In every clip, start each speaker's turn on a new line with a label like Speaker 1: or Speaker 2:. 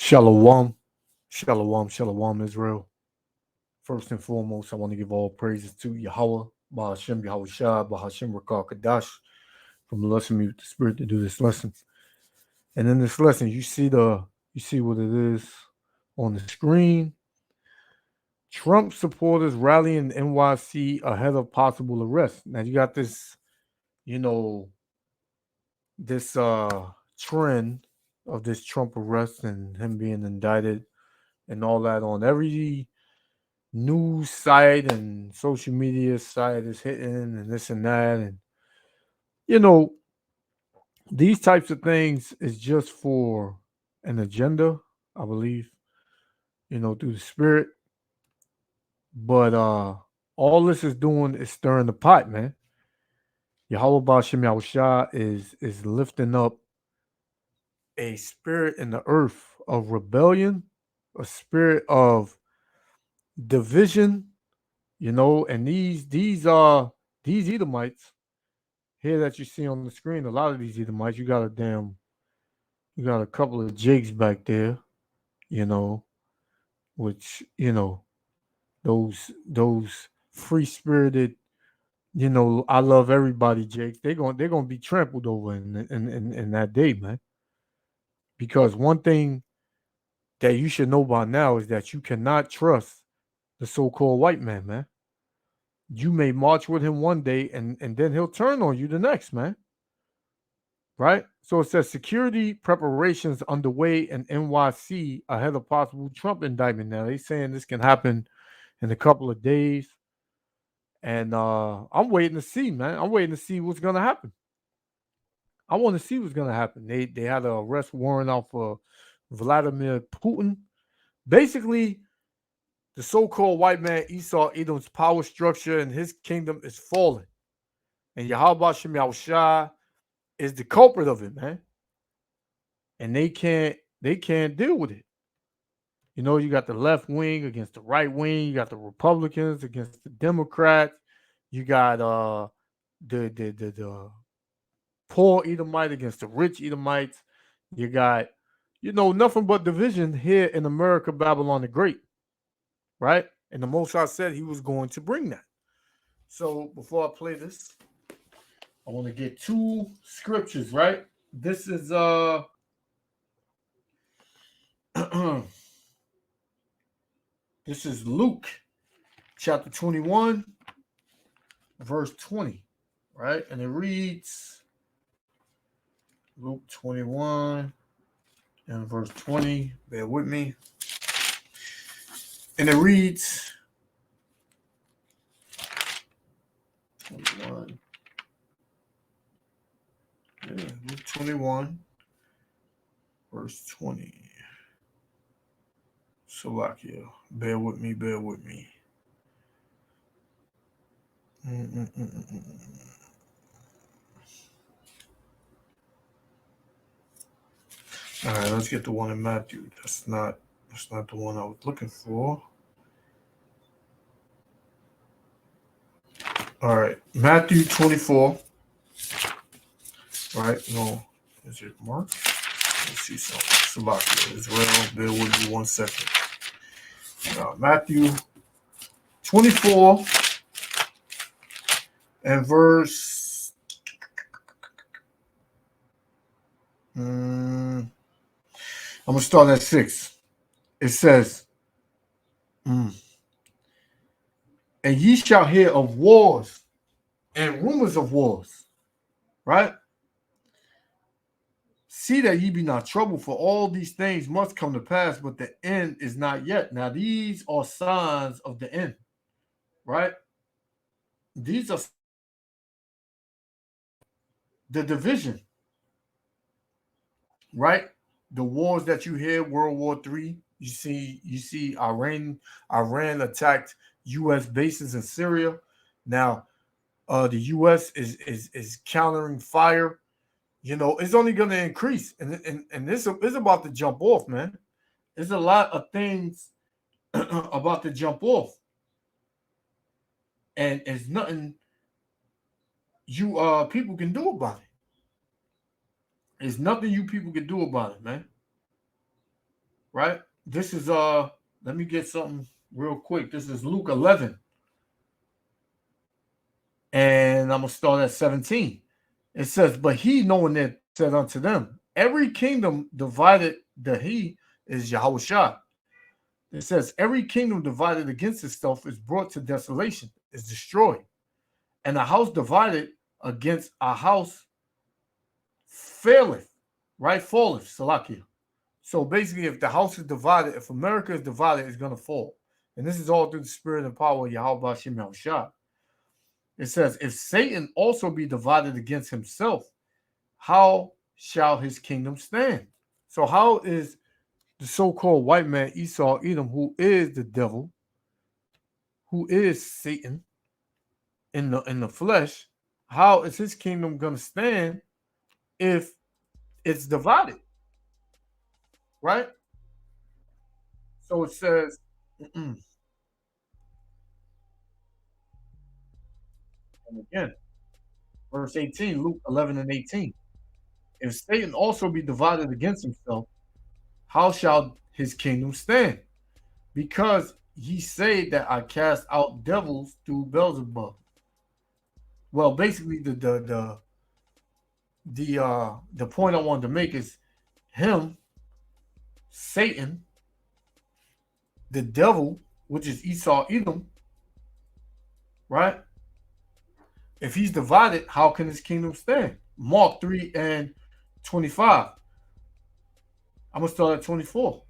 Speaker 1: Shalom, shalom, shalom, Israel. First and foremost, I want to give all praises to Yahweh, Bahashem, Yahweh Shah, Bahashem Rakah Kadash, from blessing me with the Spirit to do this lesson. And in this lesson, you see what it is on the screen. Trump supporters rallying NYC ahead of possible arrest. Now you got this, you know, this trend of this Trump arrest and him being indicted and all that on every news site and social media site is hitting and this and that. And, you know, these types of things is just for an agenda, I believe, through the spirit. But all this is doing is stirring the pot, man. Yahweh Bashem Yahushua is lifting up a spirit in the earth of rebellion, a spirit of division, and these Edomites here that you see on the screen, a lot of these Edomites, you got a couple of jigs back there, which, those free spirited, I love everybody jigs. They're gonna be trampled over in that day, man. Because one thing that you should know by now is that you cannot trust the so-called white man. You may march with him one day and then he'll turn on you the next, man. Right? So it says security preparations underway in NYC ahead of possible Trump indictment. Now they saying this can happen in a couple of days. And I'm waiting to see, man. I'm waiting to see what's gonna happen. I want to see what's gonna happen. They had an arrest warrant out for Vladimir Putin. Basically, the so-called white man Esau Edom's power structure and his kingdom is falling. And Yahweh Shem Yahushua is the culprit of it, man. And they can't deal with it. You got the left wing against the right wing, you got the Republicans against the Democrats, you got the poor Edomite against the rich Edomites. You got, nothing but division here in America, Babylon the Great. Right? And the Most High said he was going to bring that. So before I play this, I want to get two scriptures, right? This is this is Luke chapter 21, verse 20, right? And it reads Luke 21 and verse 20. Bear with me. And it reads 21. Yeah, Luke 21, verse 20. Salakia. Bear with me, bear with me. All right, let's get the one in Matthew. That's not the one I was looking for. All right, Matthew 24. All right, no, is it Mark? Let's see something. Salakia, Israel, bear with me 1 second. Matthew 24 and verse I'm going to start at 6. It says, and ye shall hear of wars and rumors of wars, right? See that ye be not troubled, for all these things must come to pass, but the end is not yet. Now, these are signs of the end, right? These are the division, right? The wars that you hear, World War III. You see, Iran attacked U.S. bases in Syria. Now, the U.S. is countering fire. It's only going to increase, and this is about to jump off, man. There's a lot of things about to jump off, and there's nothing you people can do about it. There's nothing you people can do about it, man. right? This is let me get something real quick. This is Luke 11. And I'm gonna start at 17. It says, but he knowing it said unto them, every kingdom divided the he is Yahushua. It says, every kingdom divided against itself is brought to desolation, is destroyed. And a house divided against a house faileth, right? Falleth, Salakia. So basically, if the house is divided, if America is divided, it's going to fall. And this is all through the spirit and power of Yahweh Hashem Yahushua. It says, if Satan also be divided against himself, how shall his kingdom stand? So how is the so-called white man Esau Edom, who is the devil, who is Satan in the flesh, how is his kingdom going to stand if it's divided? Right? So it says, and again, verse 18, Luke 11 and 18. If Satan also be divided against himself, how shall his kingdom stand? Because ye say that I cast out devils through Beelzebub. Well, basically, the point I wanted to make is him, Satan, the devil, which is Esau Edom, right? If he's divided, how can his kingdom stand? Mark 3 and 25. I'm going to start at 24.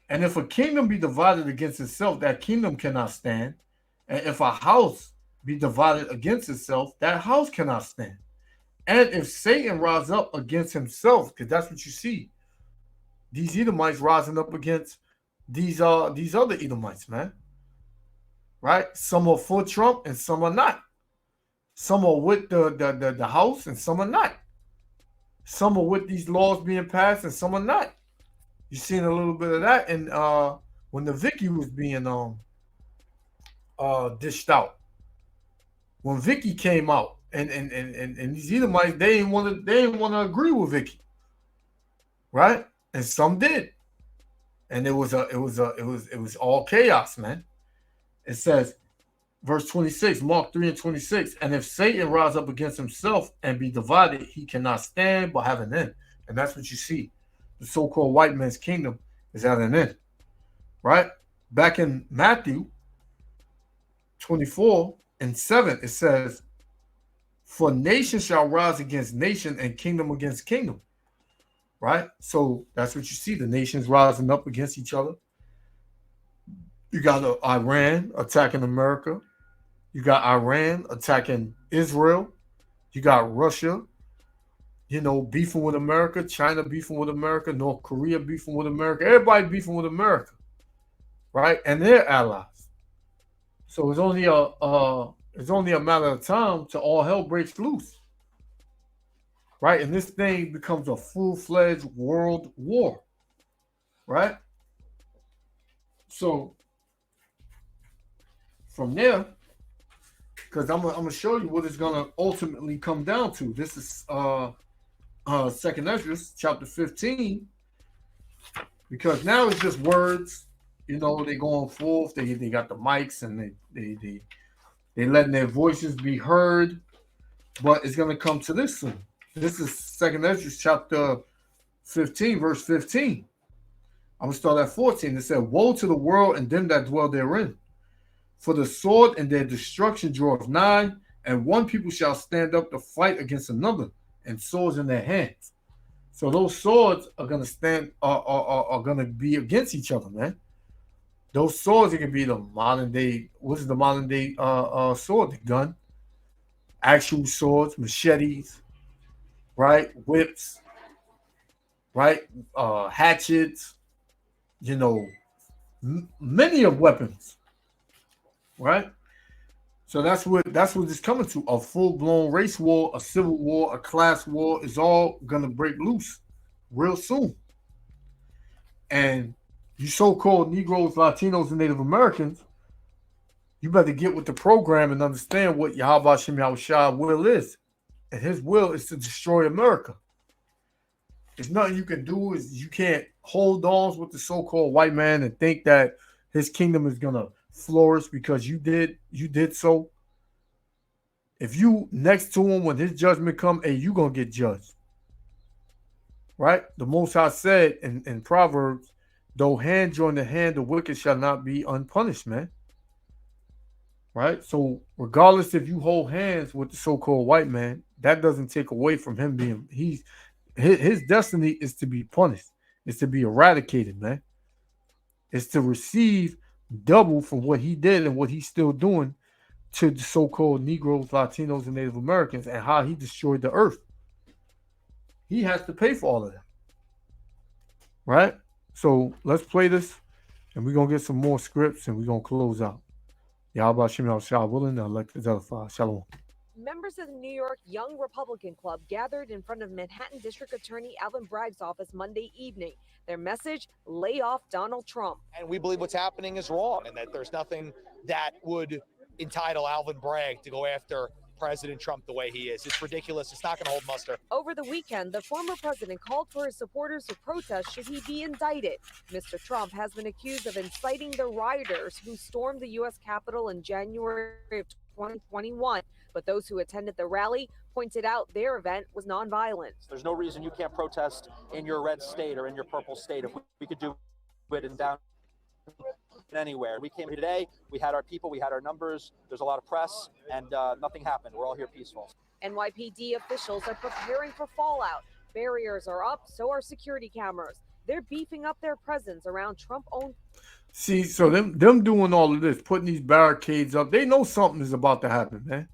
Speaker 1: And if a kingdom be divided against itself, that kingdom cannot stand. And if a house be divided against itself, that house cannot stand. And if Satan rise up against himself, because that's what you see, these Edomites rising up against these other Edomites, man. Right? Some are for Trump and some are not. Some are with the house and some are not. Some are with these laws being passed and some are not. You've seen a little bit of that in when the Vicky was being dished out. When Vicky came out, and these Edomites, they didn't want to agree with Vicky, right? And some did, and it was all chaos, man. It says, verse 26, Mark 3 and 26, and if Satan rise up against himself and be divided, he cannot stand but have an end. And that's what you see. The so-called white man's kingdom is at an end, right? Back in Matthew 24 and 7, it says, for nation shall rise against nation and kingdom against kingdom, right? So that's what you see, the nations rising up against each other. You got Iran attacking America. You got Iran attacking Israel. You got Russia, beefing with America, China beefing with America, North Korea beefing with America, everybody beefing with America, right? And their allies. So it's only a matter of time till all hell breaks loose, right? And this thing becomes a full-fledged world war, right? So from there, because I'm gonna show you what it's gonna ultimately come down to. This is Second Ezra, chapter 15, because now it's just words. They going forth. They got the mics and they letting their voices be heard. But it's gonna come to this soon. This is Second Ezra, chapter 15, verse 15. I'm gonna start at 14. It said, "Woe to the world and them that dwell therein, for the sword and their destruction draweth nigh, and one people shall stand up to fight against another, and swords in their hands." So those swords are gonna stand are gonna be against each other, man. Those swords, it can be the modern day. What is the modern day sword? The gun, actual swords, machetes, right? Whips, right? Hatchets. Many of weapons, right? So that's what it's coming to. A full-blown race war, a civil war, a class war is all gonna break loose real soon. And you so-called Negroes, Latinos, and Native Americans, you better get with the program and understand what Yahweh Hashem Yahushua will is. And his will is to destroy America. There's nothing you can do. Is you can't hold on with the so-called white man and think that his kingdom is gonna flourish because you did so. If you next to him when his judgment come, hey, you gonna get judged, right? The Most High said in Proverbs, "Though hand join the hand, the wicked shall not be unpunished." Man, right? So regardless if you hold hands with the so-called white man, that doesn't take away from him being his destiny is to be punished. Is to be eradicated, man. Is to receive double from what he did and what he's still doing to the so-called Negroes, Latinos, and Native Americans, and how he destroyed the earth. He has to pay for all of that, right? So let's play this, and we're gonna get some more scripts, and we're gonna close out. Yahweh Shem Shah willing, elect the Delphi. Shalom.
Speaker 2: Members of the New York Young Republican Club gathered in front of Manhattan District Attorney Alvin Bragg's office Monday evening. Their message: lay off Donald Trump.
Speaker 3: And we believe what's happening is wrong and that there's nothing that would entitle Alvin Bragg to go after President Trump the way he is. It's ridiculous. It's not going to hold muster.
Speaker 2: Over the weekend, the former president called for his supporters to protest should he be indicted. Mr. Trump has been accused of inciting the rioters who stormed the U.S. Capitol in January of 2021. But those who attended the rally pointed out their event was nonviolent.
Speaker 3: There's no reason you can't protest in your red state or in your purple state. If we could do it in down anywhere. We came here today. We had our people. We had our numbers. There's a lot of press, and nothing happened. We're all here peaceful.
Speaker 2: NYPD officials are preparing for fallout. Barriers are up, so are security cameras. They're beefing up their presence around Trump-owned.
Speaker 1: See, so them doing all of this, putting these barricades up, they know something is about to happen, man.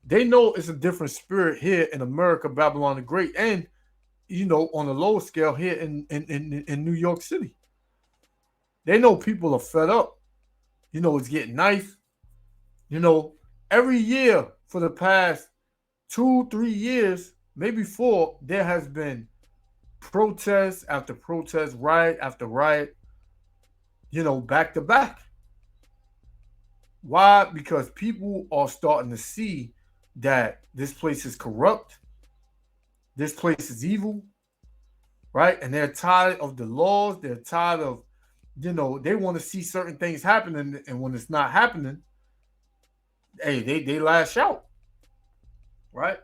Speaker 1: They know it's a different spirit here in America, Babylon the Great, and on a lower scale here in New York City. They know people are fed up. It's getting nice. Every year for the past 2-3 years, maybe 4, there has been protest after protest, riot after riot, back to back. Why? Because people are starting to see that this place is corrupt, this place is evil, right? And they're tired of the laws, they're tired of, they want to see certain things happening, and when it's not happening, hey, they lash out, right?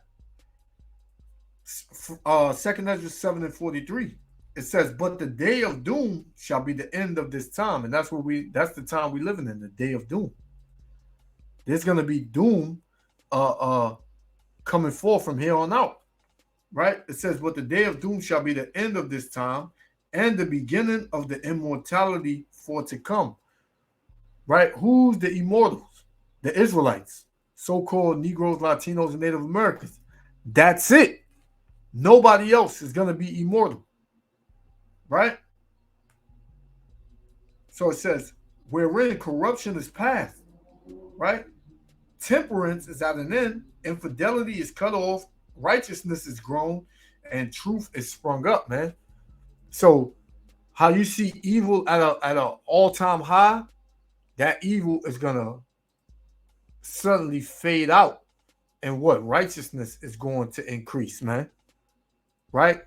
Speaker 1: Second Ezra 7:43, it says, "But the day of doom shall be the end of this time," and that's the time we living in, the day of doom. There's gonna be doom, coming forth from here on out, right? It says, "But the day of doom shall be the end of this time, and the beginning of the immortality for to come." Right? Who's the immortals? The Israelites, so-called Negroes, Latinos, and Native Americans. That's it. Nobody else is going to be immortal. Right? So it says, "Wherein corruption is past," right? Temperance is at an end, infidelity is cut off, righteousness is grown, and truth is sprung up, man. So how you see evil at a all-time high, that evil is gonna suddenly fade out, and what righteousness is going to increase, man. Right?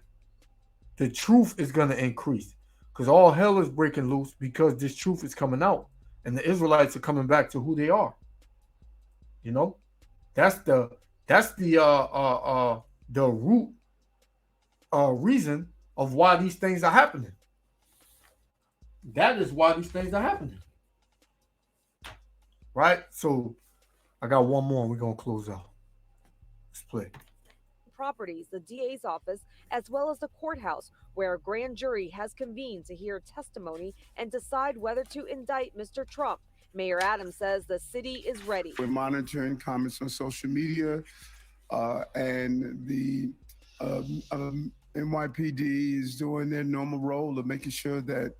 Speaker 1: The truth is gonna increase because all hell is breaking loose because this truth is coming out, and the Israelites are coming back to who they are. That's the root reason of why these things are happening. That is why these things are happening. Right? So I got one more and we're going to close out. Let's play.
Speaker 2: Properties, the DA's office, as well as the courthouse, where a grand jury has convened to hear testimony and decide whether to indict Mr. Trump. Mayor Adams says the city is ready.
Speaker 4: We're monitoring comments on social media, and the NYPD is doing their normal role of making sure that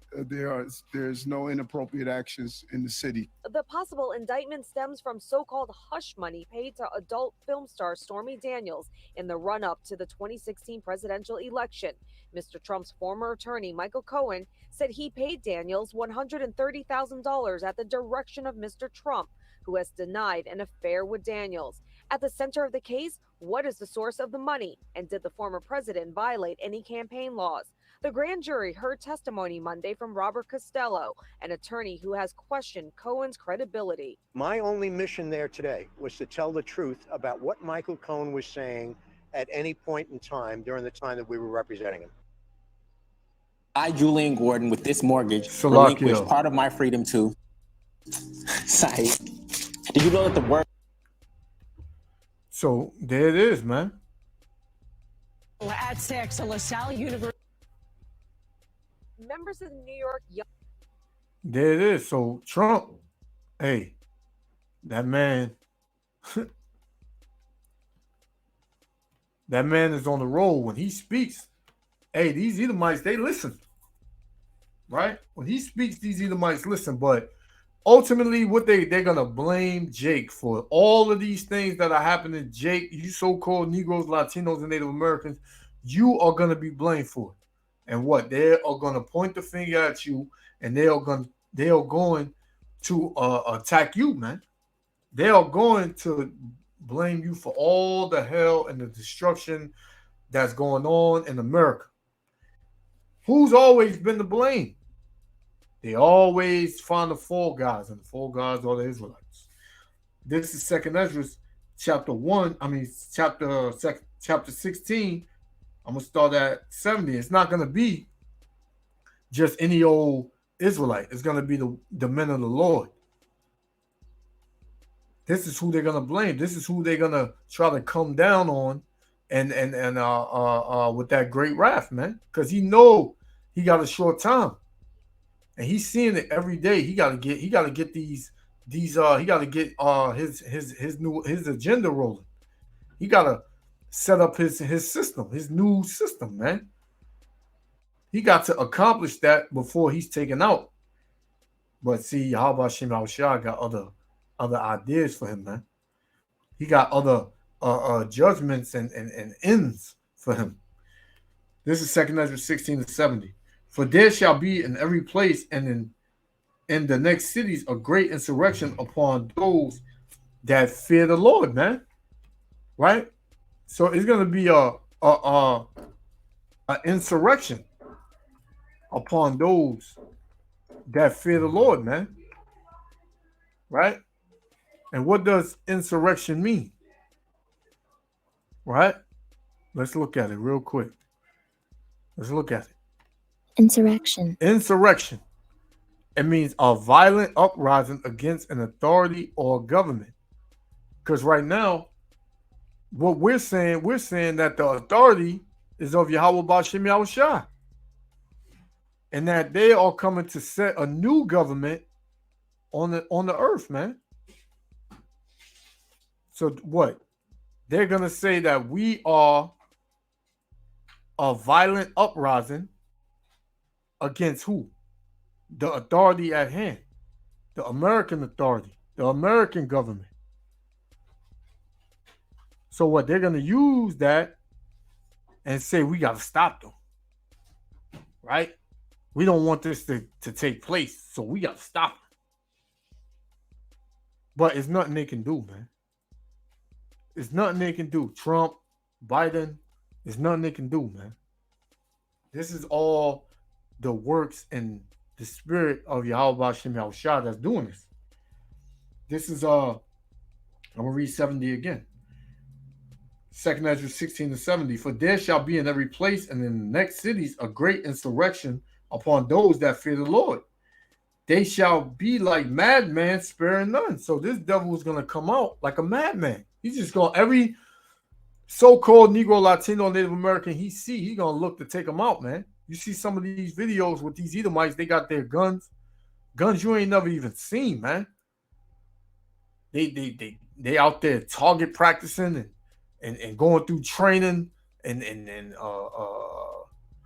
Speaker 4: there's no inappropriate actions in the city.
Speaker 2: The possible indictment stems from so-called hush money paid to adult film star Stormy Daniels in the run-up to the 2016 presidential election. Mr. Trump's former attorney, Michael Cohen, said he paid Daniels $130,000 at the direction of Mr. Trump, who has denied an affair with Daniels. At the center of the case, what is the source of the money? And did the former president violate any campaign laws? The grand jury heard testimony Monday from Robert Costello, an attorney who has questioned Cohen's credibility.
Speaker 5: My only mission there today was to tell the truth about what Michael Cohen was saying at any point in time during the time that we were representing him.
Speaker 6: I, Julian Gordon, with this mortgage,
Speaker 1: Salakia.
Speaker 6: relinquish part of my freedom to. Sorry. Did you know that the word?
Speaker 1: So there it is, man.
Speaker 7: At 6, LaSalle University.
Speaker 2: Members of the New York Young
Speaker 1: There it is. So Trump, hey, that man, that man is on the roll when he speaks. Hey, these Edomites, they listen, right? When he speaks, these Edomites listen. But ultimately, what they're gonna blame Jake for all of these things that are happening. Jake, you so-called Negroes, Latinos, and Native Americans, you are gonna be blamed for it. And what they are gonna point the finger at you, and they are going to attack you, man. They are going to blame you for all the hell and the destruction that's going on in America. Who's always been to blame? They always find the fall guys, and the fall guys are the Israelites. This is Second Ezra, chapter 16. I'm gonna start at 70. It's not gonna be just any old Israelite. It's gonna be the men of the Lord. This is who they're gonna blame. This is who they're gonna try to come down on, and with that great wrath, man, because he know he got a short time, and he's seeing it every day. He got to get his agenda rolling. He got to set up his system, his new system, man. He got to accomplish that before he's taken out. But see, Yahweh Shem Yahushua got other ideas for him, man. He got other judgments and ends for him. This is 2 Ezra 16-70. For there shall be in every place and in the next cities a great insurrection upon those that fear the Lord, man. Right? So it's gonna be a insurrection upon those that fear the Lord, man. Right? And what does insurrection mean? Right? Let's look at it real quick. Let's look at it.
Speaker 8: Insurrection.
Speaker 1: Insurrection. It means a violent uprising against an authority or government. Because right now, what we're saying that the authority is of Yahweh B'Shem Yahushua. And that they are coming to set a new government on the earth, man. So what? They're going to say that we are a violent uprising against who? The authority at hand. The American authority. The American government. So what? They're going to use that and say we got to stop them. Right? We don't want this to take place, so we got to stop it. But it's nothing they can do, man. It's nothing they can do. Trump, Biden, there's nothing they can do, man. This is all the works and the spirit of Yahweh Shem Yahushua that's doing this. This is I'm gonna read 70 again. 2 Ezra 16-70. For there shall be in every place and in the next cities a great insurrection upon those that fear the Lord. They shall be like madmen, sparing none. So this devil is gonna come out like a madman. He's just going, every so-called Negro, Latino, Native American he's gonna look to take them out, man. You see some of these videos with these Edomites, they got their guns you ain't never even seen, man. They out there target practicing and going through training and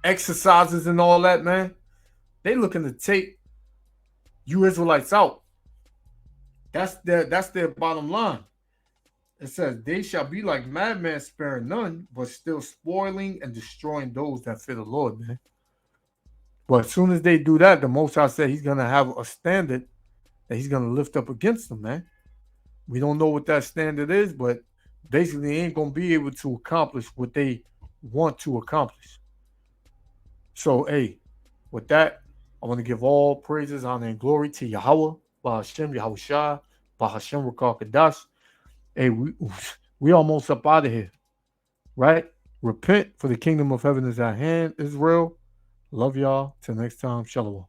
Speaker 1: exercises and all that, man. They looking to take you Israelites out. That's their bottom line. It says, they shall be like madmen, sparing none, but still spoiling and destroying those that fear the Lord, man. But as soon as they do that, the Most High said he's going to have a standard that he's going to lift up against them, man. We don't know what that standard is, but basically ain't gonna be able to accomplish what they want to accomplish. So, hey, with that, I want to give all praises, honor, and glory to Yahweh, Bahashem, Yahushua, Bahashem, Rakar Kadash. Hey, we almost up out of here, right? Repent, for the kingdom of heaven is at hand, Israel. Love y'all. Till next time, Shalom.